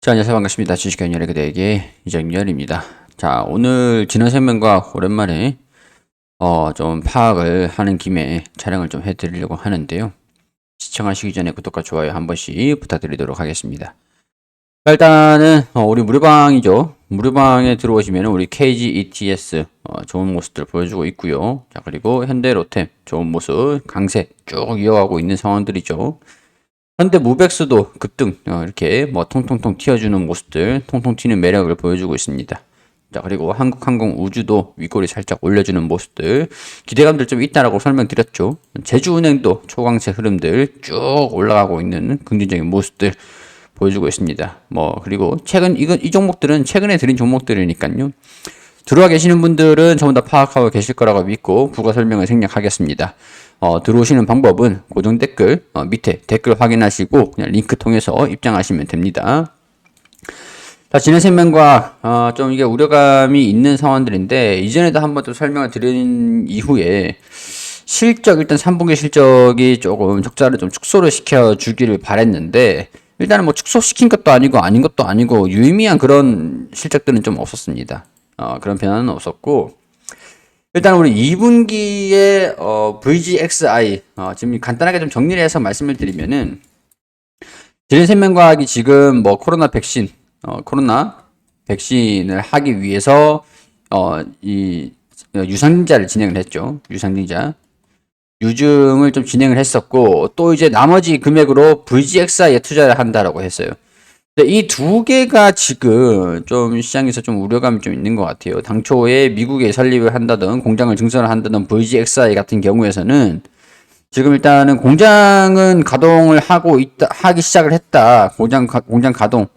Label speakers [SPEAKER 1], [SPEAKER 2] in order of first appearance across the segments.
[SPEAKER 1] 자, 안녕하세요. 반갑습니다. 주식회원 그대에게 이정열입니다. 자, 오늘 진원생명과학 오랜만에 좀 파악을 하는 김에 촬영을 좀 해드리려고 하는데요. 시청하시기 전에 구독과 좋아요 한 번씩 부탁드리도록 하겠습니다. 자, 일단은 우리 무료방이죠. 무료방에 들어오시면 우리 KG ETS 좋은 모습들 보여주고 있고요. 자, 그리고 현대로템 좋은 모습 강세 쭉 이어가고 있는 상황들이죠. 현대 무백수도 급등 이렇게 뭐 통통통 튀어주는 모습들, 통통 튀는 매력을 보여주고 있습니다. 자, 그리고 한국항공우주도 윗꼬리 살짝 올려주는 모습들, 기대감들 좀 있다라고 설명드렸죠. 제주은행도 초강세 흐름들 쭉 올라가고 있는 긍정적인 모습들 보여주고 있습니다. 뭐 그리고 이 종목들은 최근에 드린 종목들이니까요. 들어와 계시는 분들은 전부 다 파악하고 계실 거라고 믿고 부가 설명을 생략하겠습니다. 들어오시는 방법은 고정 댓글 밑에 댓글 확인하시고 그냥 링크 통해서 입장하시면 됩니다. 자, 진행생명과 좀 이게 우려감이 있는 상황들인데 이전에도 한번 또 설명을 드린 이후에 실적 일단 3분기 실적이 조금 적자를 좀 축소를 시켜 주기를 바랬는데 일단은 뭐 축소시킨 것도 아니고 아닌 것도 아니고 유의미한 그런 실적들은 좀 없었습니다. 그런 변화는 없었고 일단 우리 2분기에 VGXI 지금 간단하게 좀 정리를 해서 말씀을 드리면은 진행생명과학이 지금 뭐 코로나 백신을 하기 위해서 이 유상증자를 진행을 했죠. 유증을 좀 진행을 했었고 또 이제 나머지 금액으로 VGXI에 투자를 한다라고 했어요. 이 두 개가 지금 좀 시장에서 좀 우려감이 좀 있는 것 같아요. 당초에 미국에 설립을 한다던 공장을 증설을 한다던 VGXI 같은 경우에서는 지금 일단은 공장은 가동을 하기 시작을 했다. 공장 가동,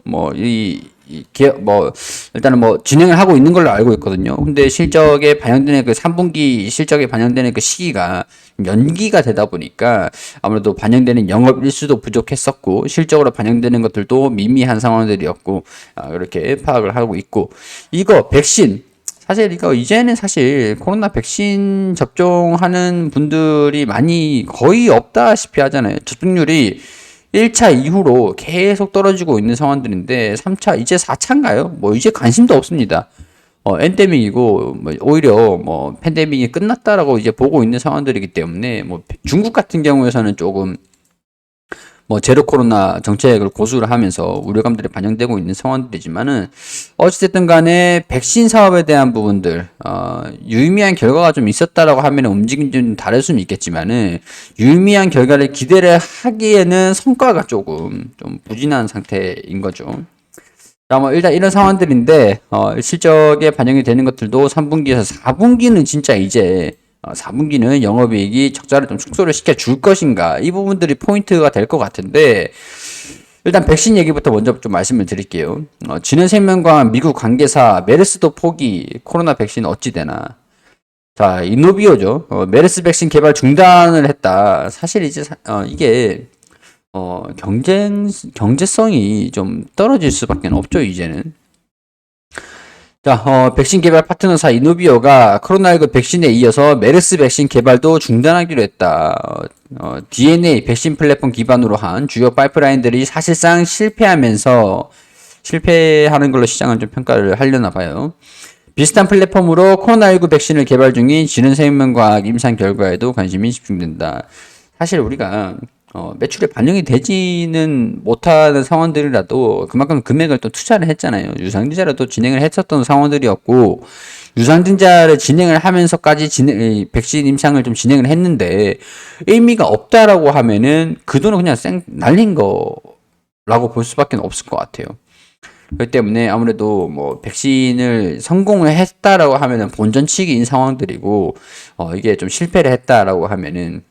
[SPEAKER 1] 일단은 진행을 하고 있는 걸로 알고 있거든요. 근데 실적에 반영되는 그 3분기 실적에 반영되는 그 시기가 연기가 되다 보니까 아무래도 반영되는 영업 일수도 부족했었고, 실적으로 반영되는 것들도 미미한 상황들이었고, 이렇게 파악을 하고 있고, 이거 백신, 사실 이제는 사실 코로나 백신 접종하는 분들이 거의 없다시피 하잖아요. 접종률이 1차 이후로 계속 떨어지고 있는 상황들인데 3차 이제 4차인가요? 뭐 이제 관심도 없습니다. 엔데믹이고 오히려 팬데믹이 끝났다라고 이제 보고 있는 상황들이기 때문에 중국 같은 경우에서는 조금 제로 코로나 정책을 고수를 하면서 우려감들이 반영되고 있는 상황들이지만은 어찌됐든 간에 백신 사업에 대한 부분들 유의미한 결과가 좀 있었다라고 하면 움직임이 좀 다를 수는 있겠지만은 유의미한 결과를 기대를 하기에는 성과가 조금 좀 부진한 상태인 거죠. 자, 일단 이런 상황들인데 실적에 반영이 되는 것들도 3분기에서 4분기는 진짜 이제 4분기는 영업이익이 적자를 좀 축소를 시켜줄 것인가, 이 부분들이 포인트가 될 것 같은데 일단 백신 얘기부터 먼저 좀 말씀을 드릴게요. 진흥생명과 미국 관계사 메르스도 포기, 코로나 백신 어찌 되나. 자, 이노비오죠. 메르스 백신 개발 중단을 했다. 사실 이제 이게 경제성이 좀 떨어질 수밖에 없죠, 이제는. 자, 백신 개발 파트너사 이노비오가 코로나19 백신에 이어서 메르스 백신 개발도 중단하기로 했다. DNA 백신 플랫폼 기반으로 한 주요 파이프라인들이 사실상 실패하는 걸로 시장은 좀 평가를 하려나 봐요. 비슷한 플랫폼으로 코로나19 백신을 개발 중인 진흥생명과학 임상 결과에도 관심이 집중된다. 사실 우리가 매출에 반영이 되지는 못하는 상황들이라도 그만큼 금액을 또 투자를 했잖아요. 유상증자라도 진행을 했었던 상황들이었고, 유상증자를 진행을 하면서까지 백신 임상을 좀 진행을 했는데 의미가 없다라고 하면은 그 돈은 그냥 날린 거라고 볼 수밖에 없을 것 같아요. 그렇기 때문에 아무래도 백신을 성공을 했다라고 하면은 본전치기인 상황들이고, 이게 좀 실패를 했다라고 하면은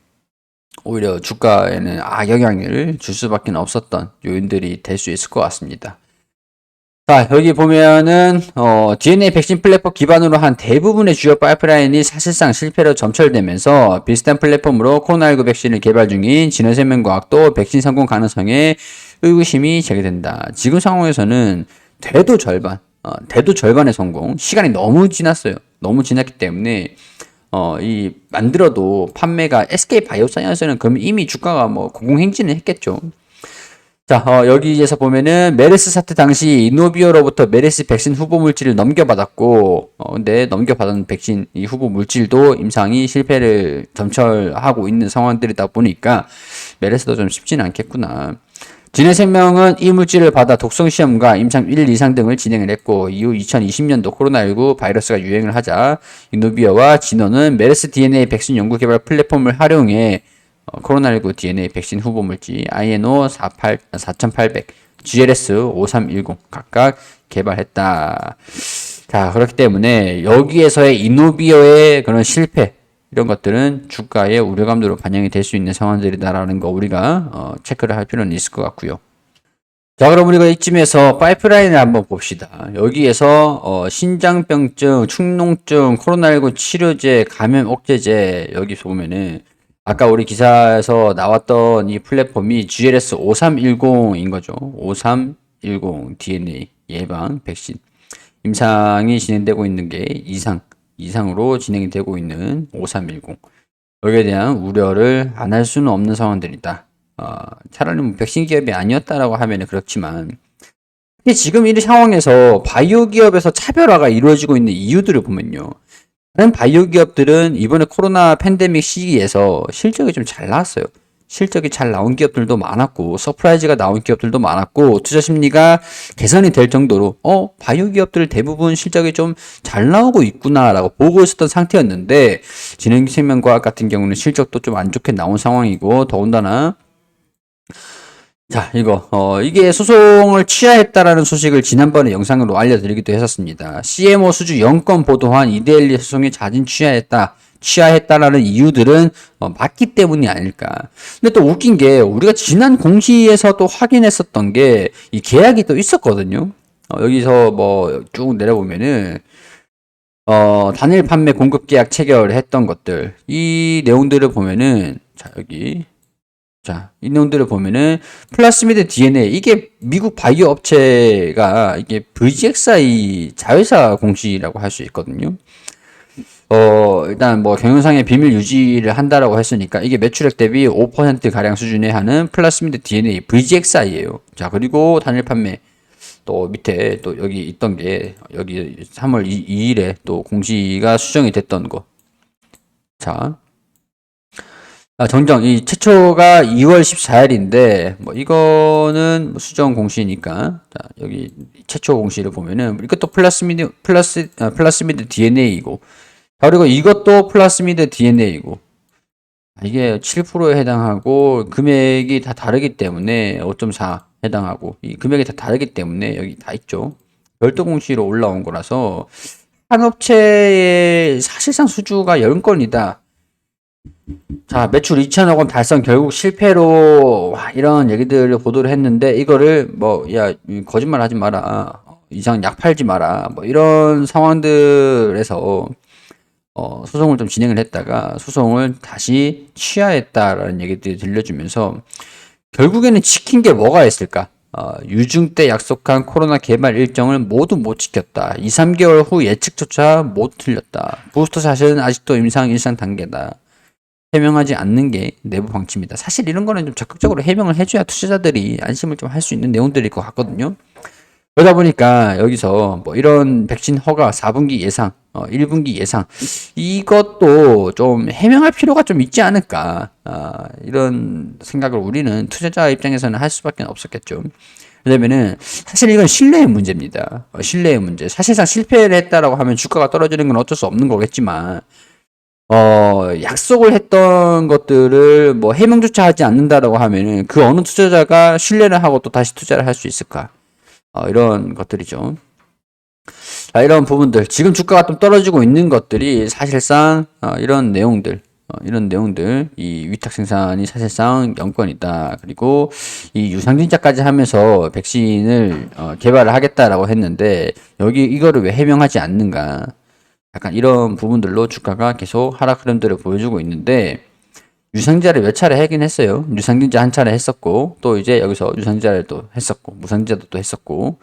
[SPEAKER 1] 오히려 주가에는 악영향을 줄 수밖에 없었던 요인들이 될 수 있을 것 같습니다. 자, 여기 보면은 DNA 백신 플랫폼 기반으로 한 대부분의 주요 파이프라인이 사실상 실패로 점철되면서 비슷한 플랫폼으로 코로나19 백신을 개발 중인 진흥생명과학도 백신 성공 가능성에 의구심이 제기된다. 지금 상황에서는 대도 절반의 성공. 시간이 너무 지났어요. 너무 지났기 때문에 만들어도 판매가 SK 바이오사이언스는 그럼 이미 주가가 공공행진을 했겠죠. 자, 여기에서 보면은 메르스 사태 당시 이노비어로부터 메르스 백신 후보 물질을 넘겨받았고, 근데 넘겨받은 백신 이 후보 물질도 임상이 실패를 점철하고 있는 상황들이다 보니까 메르스도 좀 쉽지는 않겠구나. 진해생명은 이 물질을 받아 독성 시험과 임상 1, 2상 등을 진행을 했고, 이후 2020년도 코로나19 바이러스가 유행을 하자 이노비어와 진원은 메르스 DNA 백신 연구 개발 플랫폼을 활용해 코로나19 DNA 백신 후보 물질 INO 4800, GLS 5310 각각 개발했다. 자, 그렇기 때문에 여기에서의 이노비어의 그런 실패 이런 것들은 주가의 우려감도로 반영이 될 수 있는 상황들이다라는 거 우리가 체크를 할 필요는 있을 것 같고요. 자, 그럼 우리가 이쯤에서 파이프라인을 한번 봅시다. 여기에서 신장병증, 축농증, 코로나19 치료제, 감염 억제제 여기서 보면은 아까 우리 기사에서 나왔던 이 플랫폼이 GLS 5310인 거죠. 5310 DNA 예방 백신 임상이 진행되고 있는 게 이상으로 진행이 되고 있는 5310 여기에 대한 우려를 안 할 수는 없는 상황들이다. 차라리 뭐 백신 기업이 아니었다라고 하면 그렇지만 근데 지금 이 상황에서 바이오 기업에서 차별화가 이루어지고 있는 이유들을 보면요. 다른 바이오 기업들은 이번에 코로나 팬데믹 시기에서 실적이 좀 잘 나왔어요. 실적이 잘 나온 기업들도 많았고 서프라이즈가 나온 기업들도 많았고 투자 심리가 개선이 될 정도로 바이오 기업들 대부분 실적이 좀 잘 나오고 있구나라고 보고 있었던 상태였는데 진행생명과학 같은 경우는 실적도 좀 안 좋게 나온 상황이고 더군다나 자, 이게 소송을 취하했다라는 소식을 지난번에 영상으로 알려드리기도 했었습니다. CMO 수주 0건 보도한 이데일리 소송에 자진 취하했다라는 이유들은 맞기 때문이 아닐까. 근데 또 웃긴 게 우리가 지난 공시에서 또 확인했었던 게 이 계약이 또 있었거든요. 여기서 뭐 쭉 내려보면은 단일 판매 공급 계약 체결했던 것들 이 내용들을 보면은 이 내용들을 보면은 플라스미드 DNA 이게 미국 바이오 업체가 이게 VGXI 자회사 공시라고 할 수 있거든요. 일단 뭐 경영상의 비밀 유지를 한다라고 했으니까 이게 매출액 대비 5% 가량 수준에 하는 플라스미드 DNA VGXI예요. 자, 그리고 단일 판매 또 밑에 또 여기 있던 게 여기 3월 2일에 또 공시가 수정이 됐던 거. 자, 정정, 이 최초가 2월 14일인데, 뭐, 이거는 뭐 수정 공시니까, 자, 여기 최초 공시를 보면은, 이것도 플라스미드 DNA이고, 그리고 이것도 플라스미드 DNA이고, 이게 7%에 해당하고, 금액이 다 다르기 때문에, 5.4 해당하고, 이 금액이 다 다르기 때문에, 여기 다 있죠. 별도 공시로 올라온 거라서, 한 업체의 사실상 수주가 10건이다. 자, 매출 2천억 원 달성 결국 실패로 이런 얘기들을 보도를 했는데 이거를 뭐 야 거짓말 하지 마라 이상 약 팔지 마라 뭐 이런 상황들에서 소송을 좀 진행을 했다가 소송을 다시 취하했다라는 얘기들이 들려주면서 결국에는 지킨 게 뭐가 있을까? 유중 때 약속한 코로나 개발 일정을 모두 못 지켰다. 2, 3개월 후 예측조차 못 틀렸다. 부스터샷은 아직도 임상 일상 단계다. 해명하지 않는 게 내부 방침이다. 사실 이런 거는 좀 적극적으로 해명을 해줘야 투자자들이 안심을 좀 할 수 있는 내용들일 것 같거든요. 그러다 보니까 여기서 뭐 이런 백신 허가 4분기 예상, 1분기 예상 이것도 좀 해명할 필요가 좀 있지 않을까 이런 생각을 우리는 투자자 입장에서는 할 수밖에 없었겠죠. 왜냐면은 사실 이건 신뢰의 문제입니다. 신뢰의 문제. 사실상 실패를 했다라고 하면 주가가 떨어지는 건 어쩔 수 없는 거겠지만 약속을 했던 것들을 뭐 해명조차 하지 않는다라고 하면은 그 어느 투자자가 신뢰를 하고 또 다시 투자를 할 수 있을까? 이런 것들이죠. 자, 이런 부분들, 지금 주가가 좀 떨어지고 있는 것들이 사실상 이런 내용들, 이 위탁 생산이 사실상 영권이다. 그리고 이 유상증자까지 하면서 백신을 개발을 하겠다라고 했는데 여기 이거를 왜 해명하지 않는가? 약간 이런 부분들로 주가가 계속 하락 흐름들을 보여주고 있는데 유상증자를 몇 차례 하긴 했어요. 유상증자 한 차례 했었고 또 이제 여기서 유상증자를 또 했었고 무상증자도 또 했었고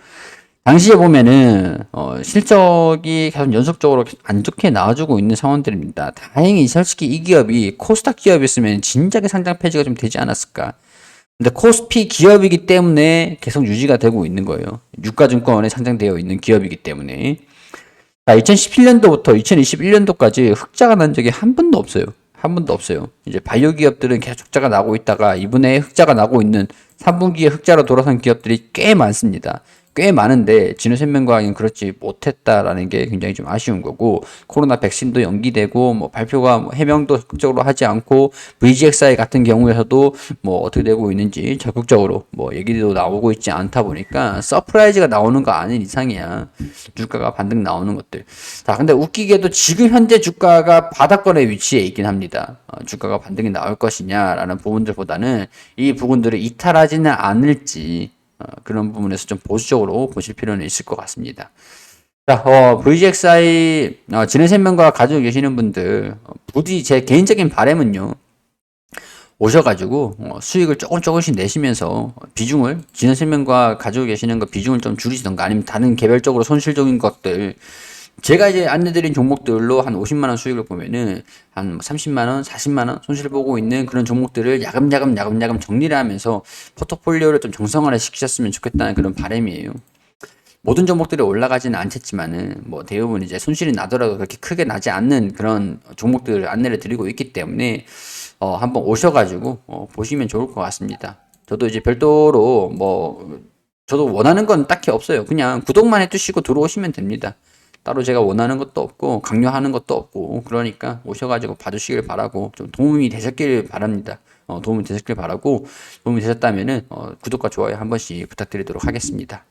[SPEAKER 1] 당시에 보면은 실적이 계속 연속적으로 안 좋게 나와주고 있는 상황들입니다. 다행히 솔직히 이 기업이 코스닥 기업이었으면 진작에 상장 폐지가 좀 되지 않았을까. 근데 코스피 기업이기 때문에 계속 유지가 되고 있는 거예요. 유가증권에 상장되어 있는 기업이기 때문에. 자, 2017년도부터 2021년도까지 흑자가 난 적이 한 번도 없어요. 한 번도 없어요. 이제 바이오 기업들은 계속 흑자가 나고 있다가 이번에 흑자가 나고 있는 3분기에 흑자로 돌아선 기업들이 꽤 많습니다. 꽤 많은데 진흥생명과학은 그렇지 못했다라는 게 굉장히 좀 아쉬운 거고, 코로나 백신도 연기되고 뭐 발표가 뭐 해명도 적극적으로 하지 않고 VGXI 같은 경우에서도 뭐 어떻게 되고 있는지 적극적으로 뭐 얘기도 나오고 있지 않다 보니까 서프라이즈가 나오는 거 아닌 이상이야 주가가 반등 나오는 것들. 자, 근데 웃기게도 지금 현재 주가가 바닥권의 위치에 있긴 합니다. 주가가 반등이 나올 것이냐라는 부분들보다는 이 부분들을 이탈하지는 않을지 그런 부분에서 좀 보수적으로 보실 필요는 있을 것 같습니다. 자, VGXI 진해생명과 가지고 계시는 분들 부디 제 개인적인 바람은요. 오셔가지고 수익을 조금씩 내시면서 비중을 진해생명과 가지고 계시는 거 비중을 좀 줄이시던가 아니면 다른 개별적으로 손실적인 것들 제가 이제 안내드린 종목들로 한 50만 원 수익을 보면은 한 30만 원, 40만 원 손실 보고 있는 그런 종목들을 야금야금 정리를 하면서 포트폴리오를 좀 정상화를 시키셨으면 좋겠다는 그런 바람이에요. 모든 종목들이 올라가지는 않겠지만은 뭐 대부분 이제 손실이 나더라도 그렇게 크게 나지 않는 그런 종목들을 안내를 드리고 있기 때문에 한번 오셔가지고 보시면 좋을 것 같습니다. 저도 이제 별도로 뭐 저도 원하는 건 딱히 없어요. 그냥 구독만 해두시고 들어오시면 됩니다. 따로 제가 원하는 것도 없고 강요하는 것도 없고 그러니까 오셔가지고 봐주시길 바라고 좀 도움이 되셨길 바랍니다. 도움이 되셨길 바라고 도움이 되셨다면은 구독과 좋아요 한 번씩 부탁드리도록 하겠습니다.